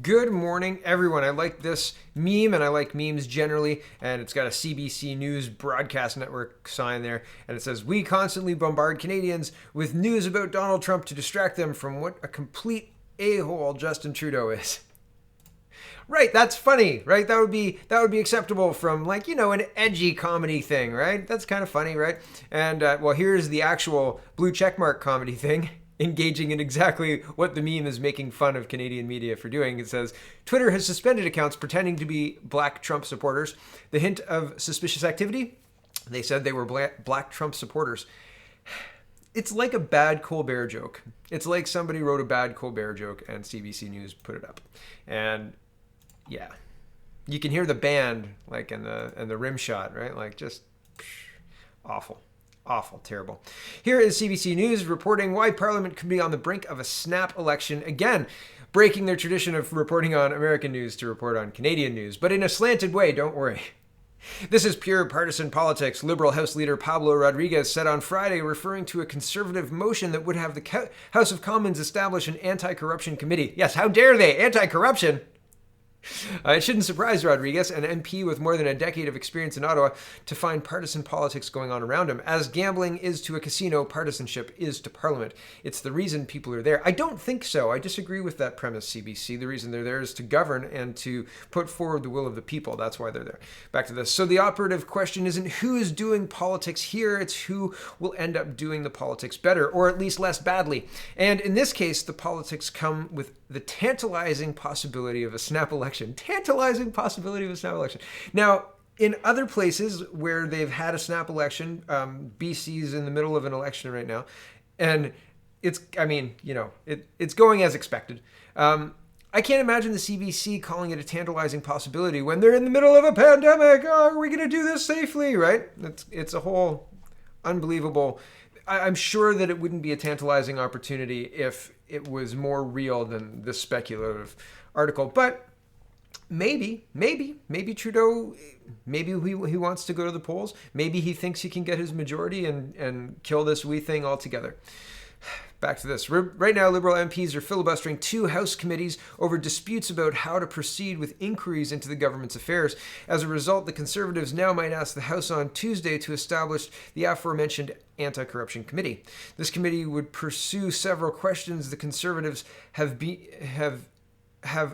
Good morning, everyone. I like this meme, and I like memes generally, and it's got a CBC News broadcast network sign there, and it says, "We constantly bombard Canadians with news about Donald Trump to distract them from what a complete a-hole Justin Trudeau is." Right, that's funny, right? That would be acceptable from, like, an edgy comedy thing, right? That's kind of funny, right? And well, here's the actual blue checkmark comedy thing, engaging in exactly what the meme is making fun of Canadian media for doing. It says, Twitter has suspended accounts pretending to be black Trump supporters. The hint of suspicious activity? They said they were black Trump supporters. It's like a bad Colbert joke. It's like somebody wrote a bad Colbert joke and CBC News put it up. And yeah, you can hear the band like in the rim shot, right? Like just awful. Awful, terrible. Here is CBC News reporting why Parliament could be on the brink of a snap election. Again, breaking their tradition of reporting on American news to report on Canadian news, but in a slanted way, don't worry. This is pure partisan politics, Liberal House Leader Pablo Rodriguez said on Friday, referring to a Conservative motion that would have the House of Commons establish an anti-corruption committee. Yes, how dare they? Anti-corruption? It shouldn't surprise Rodriguez, an MP with more than a decade of experience in Ottawa, to find partisan politics going on around him. As gambling is to a casino, partisanship is to Parliament. It's the reason people are there. I don't think so. I disagree with that premise, CBC. The reason they're there is to govern and to put forward the will of the people. That's why they're there. Back to this. So the operative question isn't who is doing politics here, it's who will end up doing the politics better, or at least less badly. And in this case, the politics come with the tantalizing possibility of a snap election. Tantalizing possibility of a snap election. Now, in other places where they've had a snap election, BC's in the middle of an election right now, and it's going as expected. I can't imagine the CBC calling it a tantalizing possibility when they're in the middle of a pandemic. Oh, are we going to do this safely, right? It's a whole unbelievable... I'm sure that it wouldn't be a tantalizing opportunity if it was more real than this speculative article. But maybe Trudeau, maybe he wants to go to the polls. Maybe he thinks he can get his majority and kill this wee thing altogether. Back to this. Right now, Liberal MPs are filibustering two House committees over disputes about how to proceed with inquiries into the government's affairs. As a result, the Conservatives now might ask the House on Tuesday to establish the aforementioned anti-corruption committee. This committee would pursue several questions the Conservatives have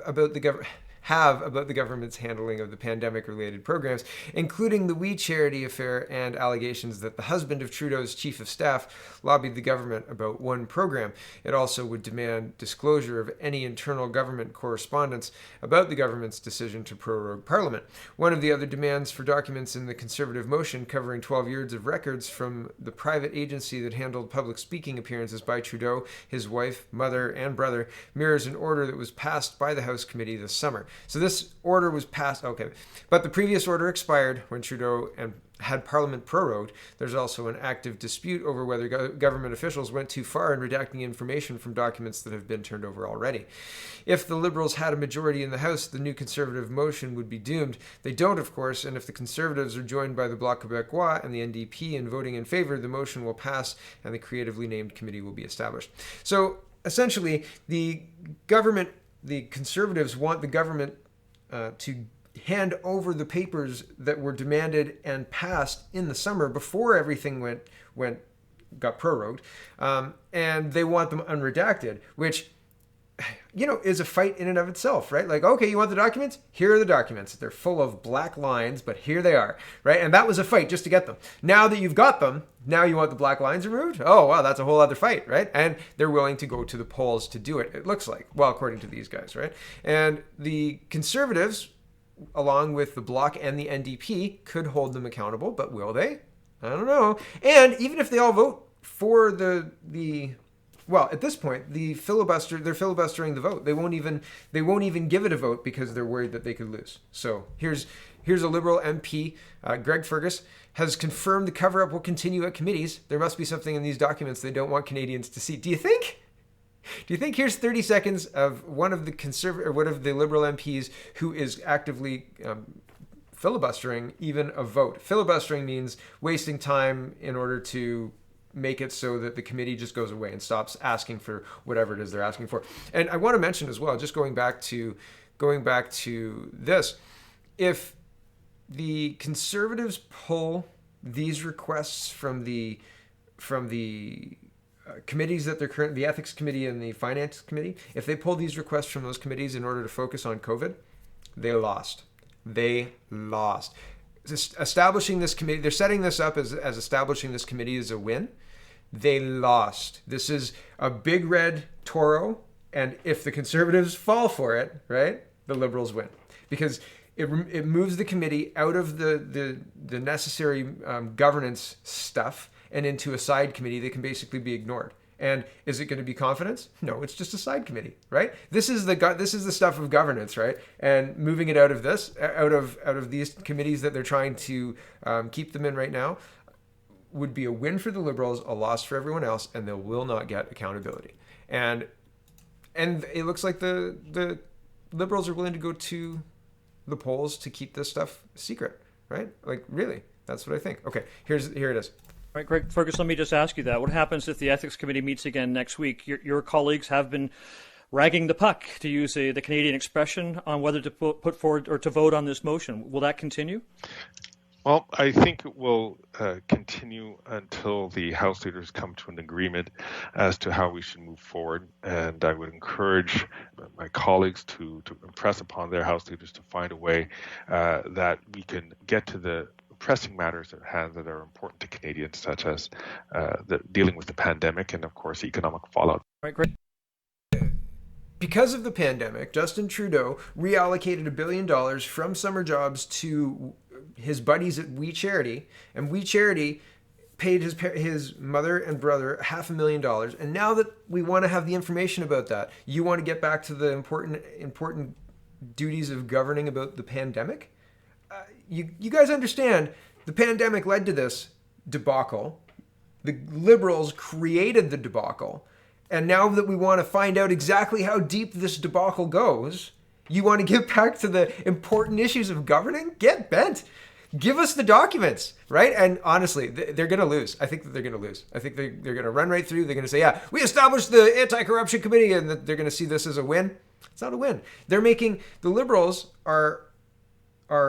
about the government's handling of the pandemic-related programs, including the We Charity affair and allegations that the husband of Trudeau's chief of staff lobbied the government about one program. It also would demand disclosure of any internal government correspondence about the government's decision to prorogue Parliament. One of the other demands for documents in the Conservative motion, covering 12 years of records from the private agency that handled public speaking appearances by Trudeau, his wife, mother, and brother, mirrors an order that was passed by the House committee this summer. So this order was passed, okay, but the previous order expired when Trudeau had Parliament prorogued. There's also an active dispute over whether government officials went too far in redacting information from documents that have been turned over already. If the Liberals had a majority in the House, the new Conservative motion would be doomed. They don't, of course, and if the Conservatives are joined by the Bloc Québécois and the NDP in voting in favor, the motion will pass and the creatively named committee will be established. So essentially, the Conservatives want the government to hand over the papers that were demanded and passed in the summer before everything got prorogued, and they want them unredacted, which is a fight in and of itself, right? Like, okay, you want the documents? Here are the documents. They're full of black lines, but here they are, right? And that was a fight just to get them. Now that you've got them, now you want the black lines removed? Oh, wow, that's a whole other fight, right? And they're willing to go to the polls to do it, it looks like. Well, according to these guys, right? And the Conservatives, along with the Bloc and the NDP, could hold them accountable, but will they? I don't know. And even if they all vote for well, at this point, they're filibustering the vote. They won't even give it a vote because they're worried that they could lose. So here's a Liberal MP, Greg Fergus, has confirmed the cover-up will continue at committees. There must be something in these documents they don't want Canadians to see. Do you think here's 30 seconds of one of the Liberal MPs who is actively filibustering even a vote? Filibustering means wasting time in order to make it so that the committee just goes away and stops asking for whatever it is they're asking for. And I want to mention as well, just going back to going back to this, if the Conservatives pull these requests from the committees that they're currently, the Ethics Committee and the Finance Committee, if they pull these requests from those committees in order to focus on COVID, they lost. They lost. Establishing this committee, they're setting this up as establishing this committee as a win. They lost. This is a big red Toro, and if the Conservatives fall for it, right, the Liberals win, because it moves the committee out of the necessary governance stuff and into a side committee that can basically be ignored. And is it going to be confidence? No, it's just a side committee, right? This is the stuff of governance, right? And moving it out of these committees that they're trying to keep them in right now would be a win for the Liberals, a loss for everyone else, and they will not get accountability. And it looks like the Liberals are willing to go to the polls to keep this stuff secret, right? Like, really, that's what I think. Okay, here it is. All right, Greg, Fergus, let me just ask you that. What happens if the Ethics Committee meets again next week? Your colleagues have been ragging the puck, to use the Canadian expression, on whether to put forward or to vote on this motion. Will that continue? Well, I think it will continue until the House leaders come to an agreement as to how we should move forward. And I would encourage my colleagues to impress upon their House leaders to find a way that we can get to the pressing matters at hand that are important to Canadians, such as dealing with the pandemic and, of course, economic fallout. Right, great. Because of the pandemic, Justin Trudeau reallocated $1 billion from summer jobs to his buddies at We Charity, and We Charity paid his mother and brother $500,000. And now that we want to have the information about that, you want to get back to the important duties of governing about the pandemic. You guys understand the pandemic led to this debacle. The Liberals created the debacle. And now that we want to find out exactly how deep this debacle goes, you want to get back to the important issues of governing? Get bent. Give us the documents, right? And honestly, they're going to lose. I think that they're going to lose. I think they're going to run right through. They're going to say, yeah, we established the anti-corruption committee, and they're going to see this as a win. It's not a win. The Liberals are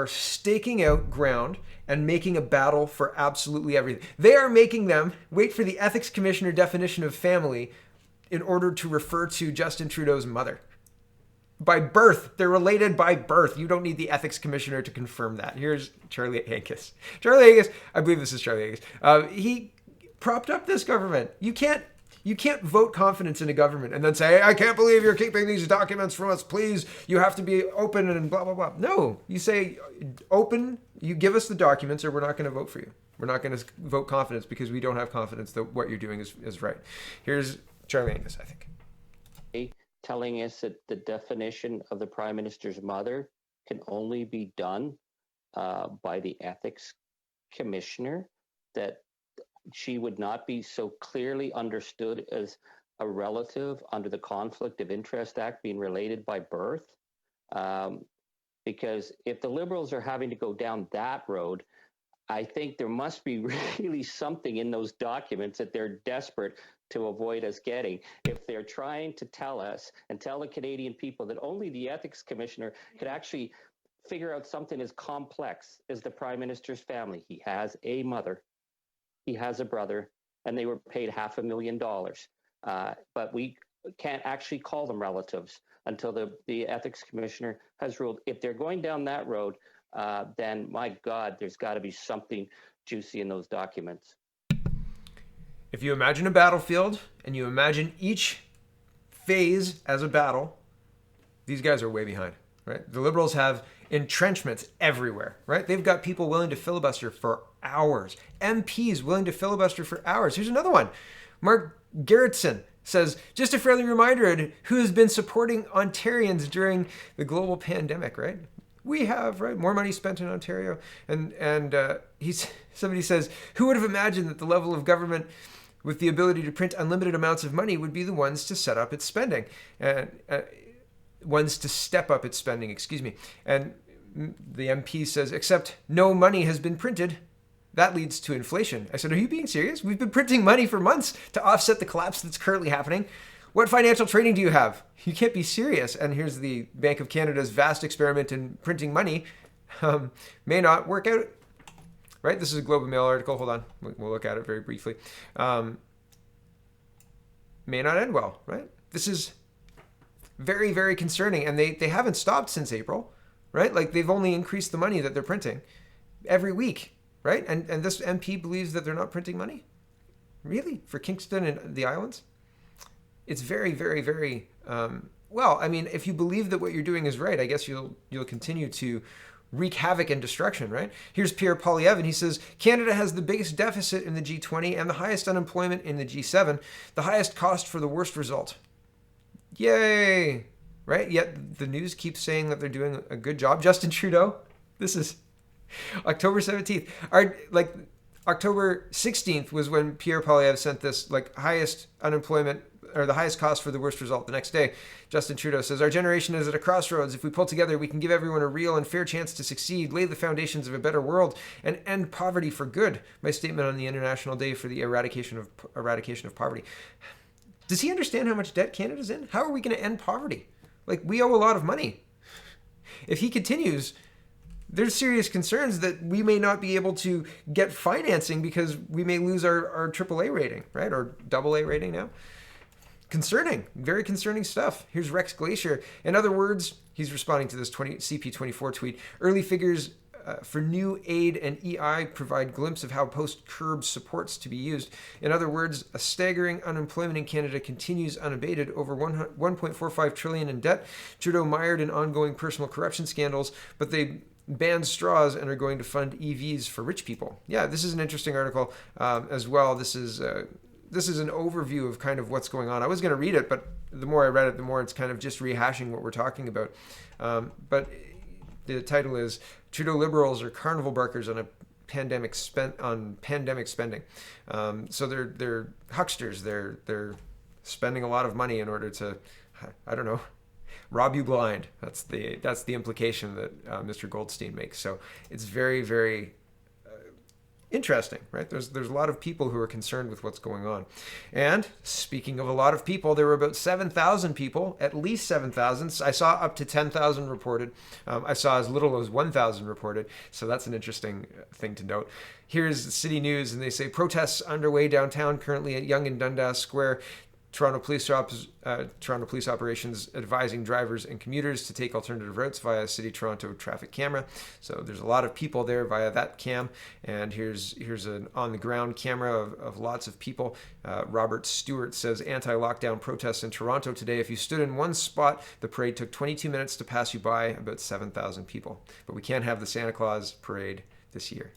staking out ground and making a battle for absolutely everything. They are making them wait for the ethics commissioner definition of family in order to refer to Justin Trudeau's mother. By birth. They're related by birth. You don't need the ethics commissioner to confirm that. Here's Charlie Angus. Charlie Angus, I believe this is Charlie Angus. He propped up this government. You can't vote confidence in a government and then say, I can't believe you're keeping these documents from us. Please, you have to be open and blah, blah, blah. No, you say open, you give us the documents or we're not going to vote for you. We're not going to vote confidence because we don't have confidence that what you're doing is right. Here's Charlie Angus, I think. Telling us that the definition of the Prime Minister's mother can only be done by the Ethics Commissioner, that she would not be so clearly understood as a relative under the Conflict of Interest Act, being related by birth. Because if the Liberals are having to go down that road, I think there must be really something in those documents that they're desperate to avoid us getting. If they're trying to tell us and tell the Canadian people that only the Ethics Commissioner could actually figure out something as complex as the Prime Minister's family. He has a mother, he has a brother, and they were paid $500,000. But we can't actually call them relatives until the Ethics Commissioner has ruled. If they're going down that road, then my God, there's got to be something juicy in those documents. If you imagine a battlefield and you imagine each phase as a battle, these guys are way behind, right? The Liberals have entrenchments everywhere, right? They've got people willing to filibuster for hours. MPs willing to filibuster for hours. Here's another one. Mark Gerritsen says, just a friendly reminder who has been supporting Ontarians during the global pandemic, right? We have, right, more money spent in Ontario. And somebody says, who would have imagined that the level of government with the ability to print unlimited amounts of money would be the ones to set up its spending, and ones to step up its spending, excuse me. And the MP says, except no money has been printed. That leads to inflation. I said, are you being serious? We've been printing money for months to offset the collapse that's currently happening. What financial training do you have? You can't be serious. And here's the Bank of Canada's vast experiment in printing money. May not work out. Right? This is a Globe and Mail article. Hold on. We'll look at it very briefly. May not end well, right? This is very, very concerning. And they haven't stopped since April, right? Like they've only increased the money that they're printing every week, right? And this MP believes that they're not printing money? Really? For Kingston and the islands? It's very, very, very, well, I mean, if you believe that what you're doing is right, I guess you'll continue to wreak havoc and destruction, right? Here's Pierre Poilievre, and he says, Canada has the biggest deficit in the G20 and the highest unemployment in the G7, the highest cost for the worst result. Yay! Right? Yet the news keeps saying that they're doing a good job. Justin Trudeau, this is October 17th. October 16th was when Pierre Poilievre sent this highest unemployment or the highest cost for the worst result. The next day, Justin Trudeau says, our generation is at a crossroads. If we pull together, we can give everyone a real and fair chance to succeed, lay the foundations of a better world, and end poverty for good. My statement on the International Day for the eradication of poverty. Does he understand how much debt Canada's in? How are we going to end poverty? We owe a lot of money. If he continues, there's serious concerns that we may not be able to get financing because we may lose our AAA rating, right? Or AA rating now. Concerning, very concerning stuff. Here's Rex Glacier. In other words, he's responding to this CP24 tweet. Early figures for new aid and EI provide glimpse of how post-CURB supports to be used. In other words, a staggering unemployment in Canada continues unabated, over 1.45 trillion in debt. Trudeau mired in ongoing personal corruption scandals, but they banned straws and are going to fund EVs for rich people. Yeah, this is an interesting article as well. This is an overview of kind of what's going on. I was going to read it, but the more I read it, the more it's kind of just rehashing what we're talking about. But the title is Trudeau Liberals are carnival barkers on pandemic spending. So they're hucksters. They're spending a lot of money in order to, I don't know, rob you blind. That's the implication that Mr. Goldstein makes. So it's very, very interesting, right? There's a lot of people who are concerned with what's going on. And speaking of a lot of people, there were about 7,000 people, at least 7,000. I saw up to 10,000 reported. I saw as little as 1,000 reported. So that's an interesting thing to note. Here's the City News, and they say protests underway downtown currently at Yonge and Dundas Square. Toronto Police Operations advising drivers and commuters to take alternative routes via City Toronto traffic camera. So there's a lot of people there via that cam. And here's an on-the-ground camera of lots of people. Robert Stewart says anti-lockdown protests in Toronto today. If you stood in one spot, the parade took 22 minutes to pass you by, about 7,000 people. But we can't have the Santa Claus parade this year.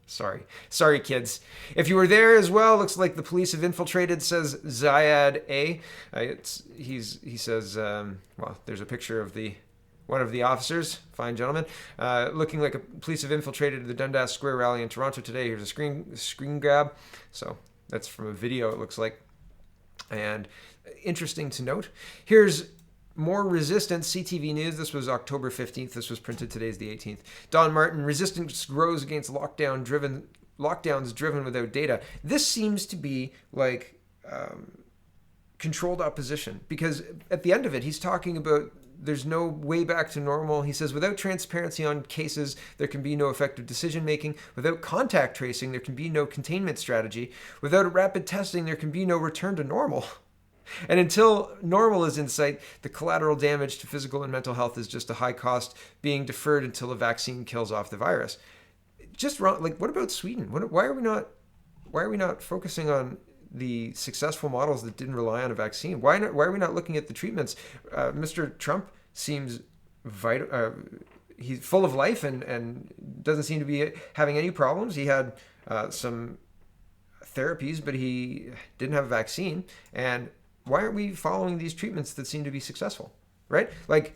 Sorry, kids. If you were there as well, looks like the police have infiltrated, says Zayad A. He says, well, there's a picture of one of the officers, fine gentleman, looking like police have infiltrated the Dundas Square rally in Toronto today. Here's a screen grab. So that's from a video, it looks like. And interesting to note, here's more resistance, CTV News. This was October 15th. This was printed. Today's the 18th. Don Martin, resistance grows against lockdowns driven without data. This seems to be like controlled opposition, because at the end of it, he's talking about there's no way back to normal. He says, without transparency on cases, there can be no effective decision making. Without contact tracing, there can be no containment strategy. Without rapid testing, there can be no return to normal. And until normal is in sight, the collateral damage to physical and mental health is just a high cost being deferred until a vaccine kills off the virus. Just wrong. What about Sweden? Why are we not focusing on the successful models that didn't rely on a vaccine? Why are we not looking at the treatments? Mr. Trump seems vital. He's full of life and doesn't seem to be having any problems. He had some therapies, but he didn't have a vaccine. And why aren't we following these treatments that seem to be successful, right?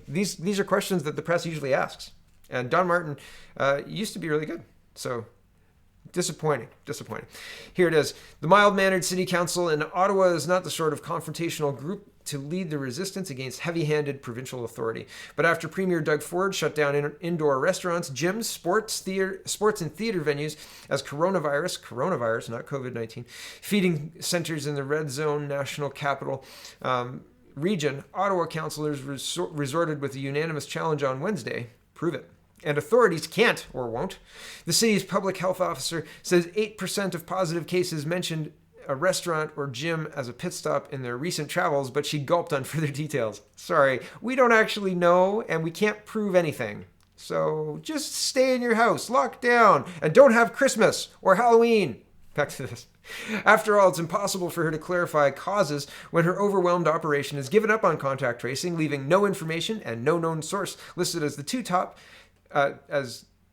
These are questions that the press usually asks. And Don Martin used to be really good. So disappointing. Here it is. The mild-mannered city council in Ottawa is not the sort of confrontational group to lead the resistance against heavy-handed provincial authority. But after Premier Doug Ford shut down indoor restaurants, gyms, sports and theater venues as coronavirus, not COVID-19, feeding centers in the red zone national capital region, Ottawa councillors resorted with a unanimous challenge on Wednesday. Prove it. And authorities can't or won't. The city's public health officer says 8% of positive cases mentioned a restaurant or gym as a pit stop in their recent travels, but she gulped on further details. Sorry, we don't actually know, and we can't prove anything. So just stay in your house, lock down, and don't have Christmas or Halloween. Back to this. After all, it's impossible for her to clarify causes when her overwhelmed operation has given up on contact tracing, leaving no information and no known source listed as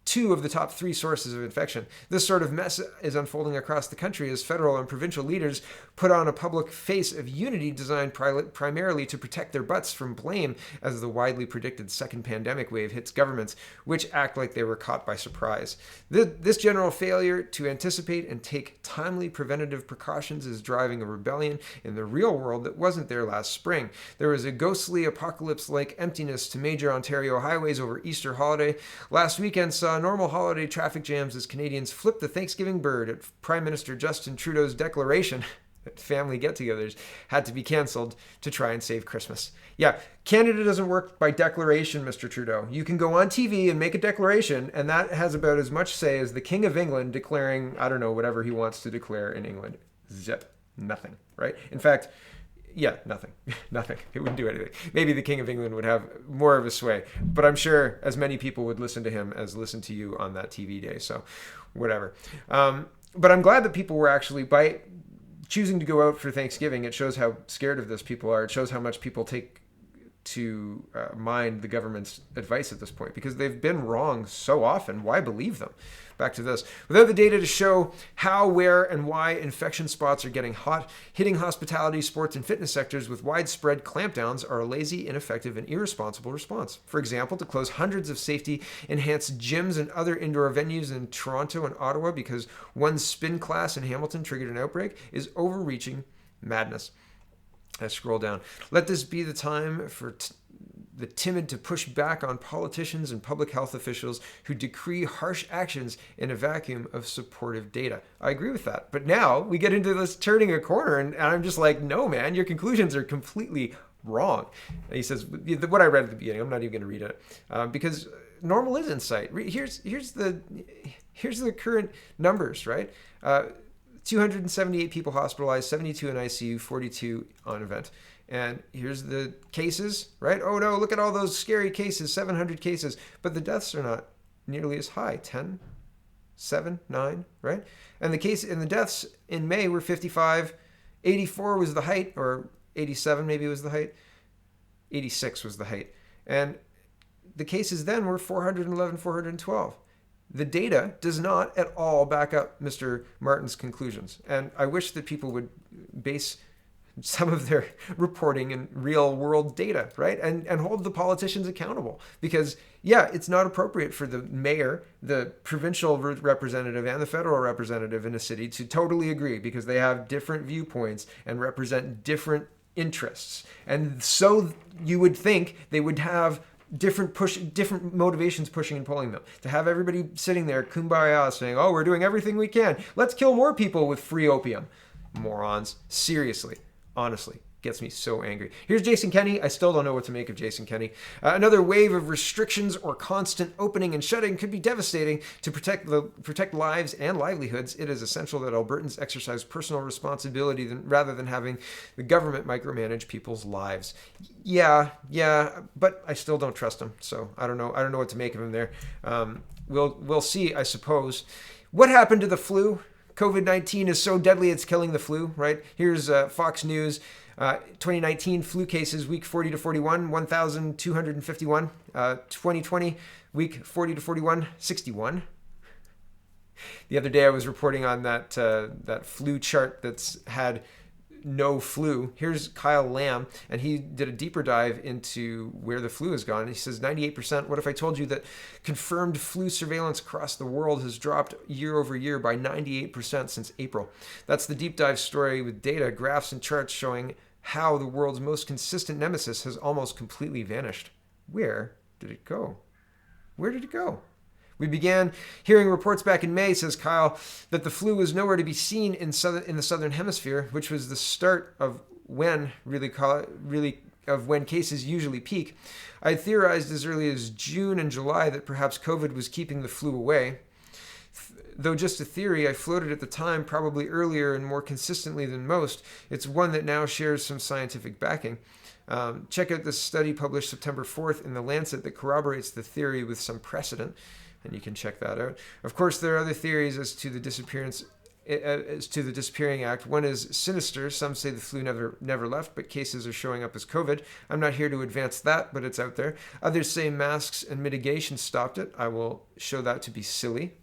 two of the top three sources of infection. This sort of mess is unfolding across the country as federal and provincial leaders put on a public face of unity designed primarily to protect their butts from blame as the widely predicted second pandemic wave hits governments, which act like they were caught by surprise. This general failure to anticipate and take timely preventative precautions is driving a rebellion in the real world that wasn't there last spring. There was a ghostly apocalypse-like emptiness to major Ontario highways over Easter holiday. Last weekend saw normal holiday traffic jams as Canadians flipped the Thanksgiving bird at Prime Minister Justin Trudeau's declaration that family get-togethers had to be cancelled to try and save Christmas. Yeah, Canada doesn't work by declaration, Mr. Trudeau. You can go on TV and make a declaration, and that has about as much say as the King of England declaring, I don't know, whatever he wants to declare in England. Zip. Nothing, right? In fact, yeah, nothing. Nothing. It wouldn't do anything. Maybe the King of England would have more of a sway, but I'm sure as many people would listen to him as listen to you on that TV day. So whatever. But I'm glad that people were actually, by choosing to go out for Thanksgiving, it shows how scared of this people are. It shows how much people take to mind the government's advice at this point, because they've been wrong so often. Why believe them? Back to this. Without the data to show how, where, and why infection spots are getting hot, hitting hospitality, sports, and fitness sectors with widespread clampdowns are a lazy, ineffective, and irresponsible response. For example, to close hundreds of safety-enhanced gyms and other indoor venues in Toronto and Ottawa because one spin class in Hamilton triggered an outbreak is overreaching madness. I scroll down. Let this be the time for the timid to push back on politicians and public health officials who decree harsh actions in a vacuum of supportive data. I agree with that. But now we get into this turning a corner, and I'm just like, no, man, your conclusions are completely wrong. And he says, what I read at the beginning, I'm not even going to read it, because normal is in sight. Here's the current numbers, right? 278 people hospitalized, 72 in ICU, 42 on event. And here's the cases, right? Oh no, look at all those scary cases, 700 cases. But the deaths are not nearly as high, 10, 7, 9, right? And the deaths in May were 55, 84 was the height, or 87 maybe was the height, 86 was the height. And the cases then were 411, 412. The data does not at all back up Mr. Martin's conclusions. And I wish that people would base some of their reporting in real world data, right? And hold the politicians accountable. Because, yeah, it's not appropriate for the mayor, the provincial representative, and the federal representative in a city to totally agree, because they have different viewpoints and represent different interests. And so you would think they would have different motivations pushing and pulling them. To have everybody sitting there kumbaya saying, oh, we're doing everything we can. Let's kill more people with free opium. Morons. Seriously. Honestly. Gets me so angry. Here's Jason Kenney. I still don't know what to make of Jason Kenney. Another wave of restrictions or constant opening and shutting could be devastating. To protect lives and livelihoods, it is essential that Albertans exercise personal responsibility rather than having the government micromanage people's lives. Yeah, but I still don't trust him. So I don't know what to make of him there. We'll see, I suppose. What happened to the flu? COVID-19 is so deadly it's killing the flu, right? Here's Fox News. 2019 flu cases, week 40 to 41, 1,251. 2020, week 40 to 41, 61. The other day I was reporting on that flu chart that's had no flu. Here's Kyle Lamb, and he did a deeper dive into where the flu has gone. He says 98%. What if I told you that confirmed flu surveillance across the world has dropped year over year by 98% since April? That's the deep dive story with data, graphs, and charts showing how the world's most consistent nemesis has almost completely vanished. Where did it go? Where did it go? We began hearing reports back in May, says Kyle, that the flu was nowhere to be seen in the southern hemisphere, which was the start of when when cases usually peak. I theorized as early as June and July that perhaps COVID was keeping the flu away. Though just a theory I floated at the time, probably earlier and more consistently than most, it's one that now shares some scientific backing. Check out this study published September 4th in The Lancet that corroborates the theory with some precedent, and you can check that out. Of course, there are other theories as to the disappearing act. One is sinister. Some say the flu never left, but cases are showing up as COVID. I'm not here to advance that, but it's out there. Others say masks and mitigation stopped it. I will show that to be silly.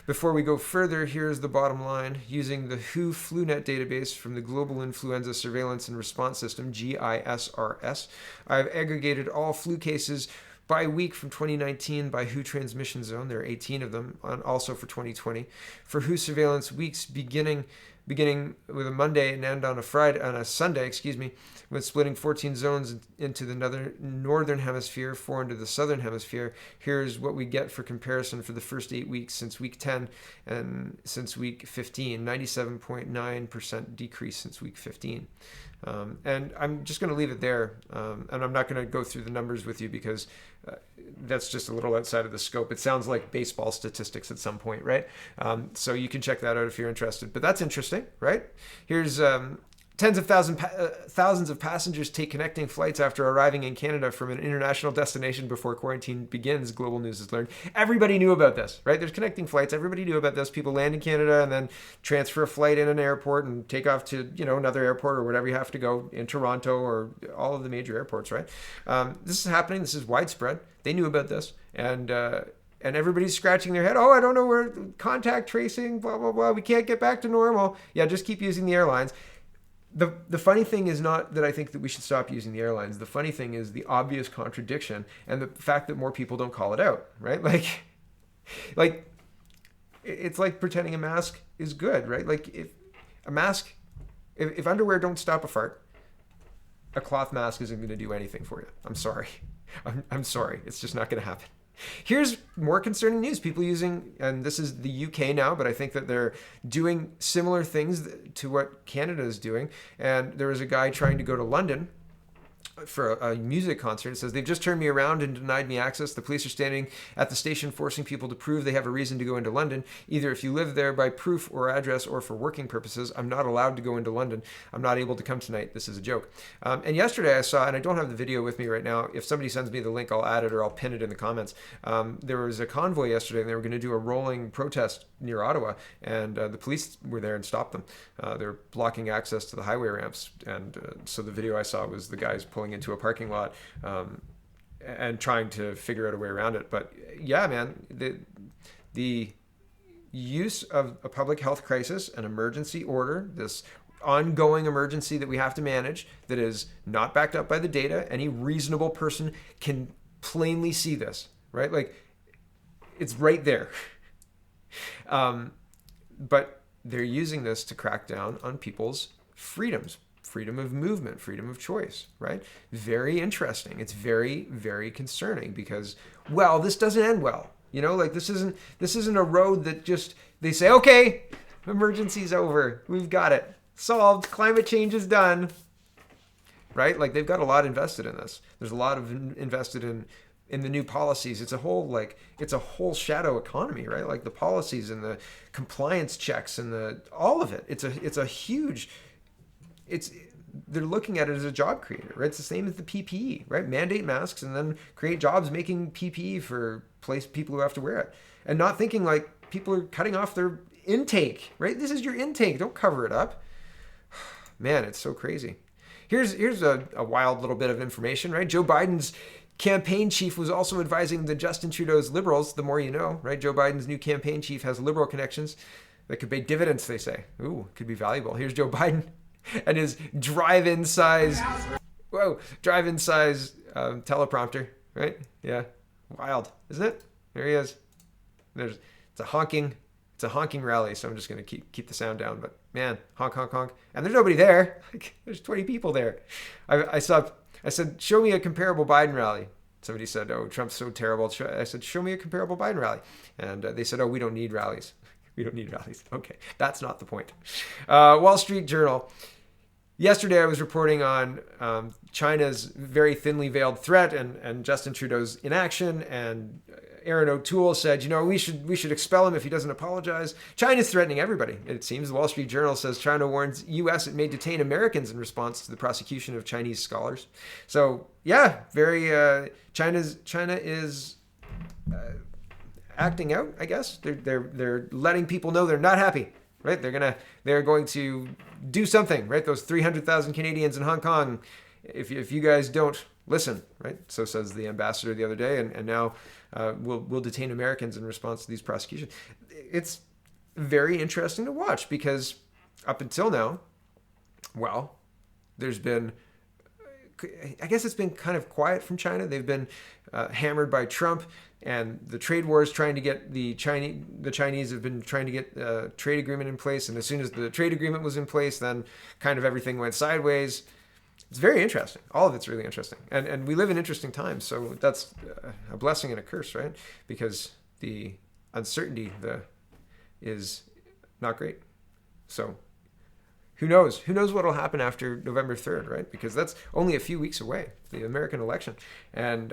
Before we go further, here's the bottom line. Using the WHO FluNet database from the Global Influenza Surveillance and Response System, GISRS, I've aggregated all flu cases by week from 2019 by WHO transmission zone. There are 18 of them, and also for 2020. For WHO surveillance weeks beginning with a Monday and end on a Sunday, with splitting 14 zones into the northern hemisphere, 4 into the southern hemisphere. Here's what we get for comparison for the first 8 weeks since week 10 and since week 15. 97.9% decrease since week 15. And I'm just going to leave it there. And I'm not going to go through the numbers with you because that's just a little outside of the scope. It sounds like baseball statistics at some point, right? So you can check that out if you're interested. But that's interesting, right? Here's tens of thousands of passengers take connecting flights after arriving in Canada from an international destination before quarantine begins, Global News has learned. Everybody knew about this, right? There's connecting flights. Everybody knew about this. People land in Canada and then transfer a flight in an airport and take off to, another airport or whatever you have to go in Toronto or all of the major airports, right? This is happening. This is widespread. They knew about this. And everybody's scratching their head. Oh, I don't know where contact tracing, blah, blah, blah. We can't get back to normal. Yeah, just keep using the airlines. The funny thing is not that I think that we should stop using the airlines. The funny thing is the obvious contradiction and the fact that more people don't call it out, right? Like it's like pretending a mask is good, right? Like if underwear don't stop a fart, a cloth mask isn't going to do anything for you. I'm sorry. I'm sorry. It's just not going to happen. Here's more concerning news. People using, and this is the UK now, but I think that they're doing similar things to what Canada is doing. And there was a guy trying to go to London for a music concert. It says, they've just turned me around and denied me access. The police are standing at the station forcing people to prove they have a reason to go into London. Either if you live there by proof or address or for working purposes, I'm not allowed to go into London. I'm not able to come tonight. This is a joke. And yesterday I saw, and I don't have the video with me right now. If somebody sends me the link, I'll add it or I'll pin it in the comments. There was a convoy yesterday and they were going to do a rolling protest near Ottawa, and the police were there and stopped them. They're blocking access to the highway ramps. And so the video I saw was the guys pulling into a parking lot and trying to figure out a way around it. But yeah, man, the use of a public health crisis, an emergency order, this ongoing emergency that we have to manage that is not backed up by the data. Any reasonable person can plainly see this, right? Like it's right there. But they're using this to crack down on people's freedoms. Freedom of movement, freedom of choice, right? Very interesting. It's very, very concerning because, well, this doesn't end well. Like this isn't a road that just, they say, okay, emergency's over. We've got it solved. Climate change is done, right? Like they've got a lot invested in this. There's a lot of invested in the new policies. It's a whole shadow economy, right? Like the policies and the compliance checks and all of it. It's a huge, they're looking at it as a job creator, right? It's the same as the PPE, right? Mandate masks and then create jobs making PPE for people who have to wear it, and not thinking like people are cutting off their intake, right? This is your intake. Don't cover it up. Man, it's so crazy. Here's a wild little bit of information, right? Joe Biden's campaign chief was also advising the Justin Trudeau's Liberals, the more you know, right? Joe Biden's new campaign chief has Liberal connections that could pay dividends, they say. Ooh, could be valuable. Here's Joe Biden and his drive-in size teleprompter, right? Yeah, wild, isn't it? There he is. It's a honking It's a honking rally, so I'm just going to keep the sound down. But man, honk, honk, honk. And there's nobody there. Like, there's 20 people there. I said, show me a comparable Biden rally. Somebody said, oh, Trump's so terrible. I said, show me a comparable Biden rally. And they said, oh, we don't need rallies. We don't need rallies. Okay, that's not the point. Wall Street Journal. Yesterday, I was reporting on China's very thinly veiled threat and Justin Trudeau's inaction. And Aaron O'Toole said, we should expel him if he doesn't apologize. China's threatening everybody. It seems the Wall Street Journal says China warns U.S. it may detain Americans in response to the prosecution of Chinese scholars. So yeah, China is acting out. I guess they're letting people know they're not happy. Right? They're going to do something, right? Those 300,000 Canadians in Hong Kong, if you guys don't listen, right? So says the ambassador the other day, and now we'll detain Americans in response to these prosecutions. It's very interesting to watch because up until now, well, there's been, I guess it's been kind of quiet from China. They've been hammered by Trump. And the trade war is trying to get the Chinese have been trying to get a trade agreement in place. And as soon as the trade agreement was in place, then kind of everything went sideways. It's very interesting. All of it's really interesting. And we live in interesting times. So that's a blessing and a curse, right? Because the uncertainty is not great. So who knows? Who knows what will happen after November 3rd, right? Because that's only a few weeks away, the American election. And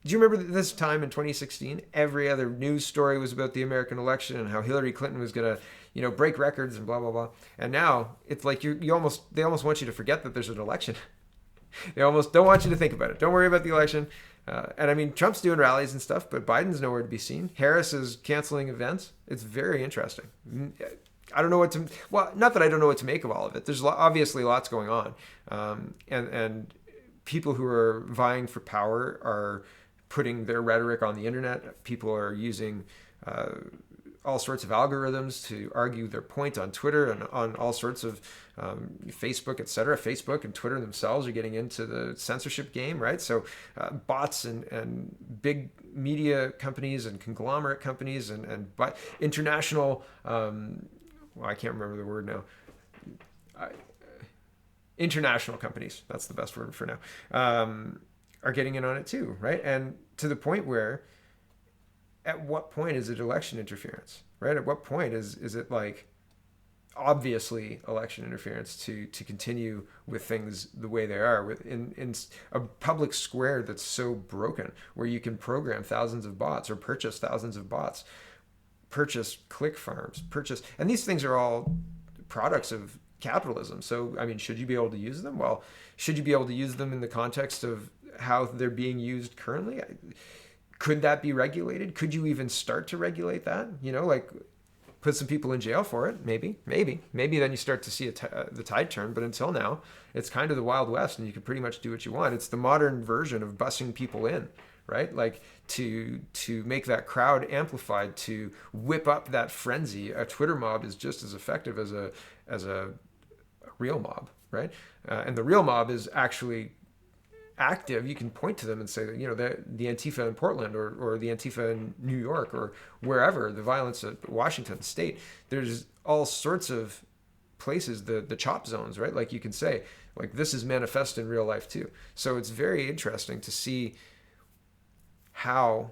do you remember this time in 2016? Every other news story was about the American election and how Hillary Clinton was going to, break records and blah, blah, blah. And now it's like they almost want you to forget that there's an election. They almost don't want you to think about it. Don't worry about the election. And I mean, Trump's doing rallies and stuff, but Biden's nowhere to be seen. Harris is canceling events. It's very interesting. I don't know not that I don't know what to make of all of it. There's obviously lots going on. And people who are vying for power are putting their rhetoric on the internet. People are using all sorts of algorithms to argue their point on Twitter and on all sorts of Facebook, etc. Facebook and Twitter themselves are getting into the censorship game, right? So bots and big media companies and conglomerate companies and international, I can't remember the word now. International companies, that's the best word for now, are getting in on it too, right? And to the point where, at what point is it election interference, right? At what point is it like obviously election interference to continue with things the way they are in a public square that's so broken, where you can program thousands of bots or purchase thousands of bots, purchase click farms, and these things are all products of capitalism. So, I mean, should you be able to use them? Well, should you be able to use them in the context of how they're being used currently? Could that be regulated? Could you even start to regulate that? Like put some people in jail for it? Maybe then you start to see the tide turn. But until now, it's kind of the Wild West, and you can pretty much do what you want. It's the modern version of bussing people in, right? Like to make that crowd amplified, to whip up that frenzy. A Twitter mob is just as effective as a real mob, right? And the real mob is actually active. You can point to them and say, the Antifa in Portland or the Antifa in New York or wherever, the violence at Washington State. There's all sorts of places, the chop zones, right? Like you can say, like, this is manifest in real life too. So it's very interesting to see how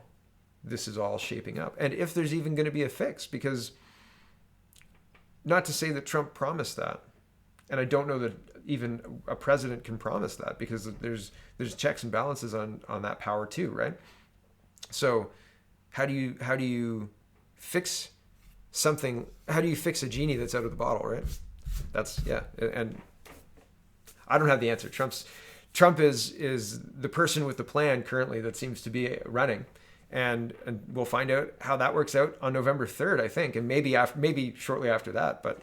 this is all shaping up and if there's even going to be a fix, because not to say that Trump promised that, and I don't know that even a president can promise that, because there's checks and balances on that power too, right? So how do you fix something? How do you fix a genie that's out of the bottle, right? And I don't have the answer. Trump is the person with the plan currently that seems to be running, and we'll find out how that works out on November 3rd, I think, and maybe shortly after that. But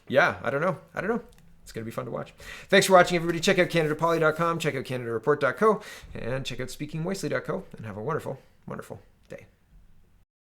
yeah, I don't know. It's going to be fun to watch. Thanks for watching, everybody. Check out CanadaPoly.com, check out CanadaReport.co, and check out SpeakingMoistly.co, and have a wonderful, wonderful day.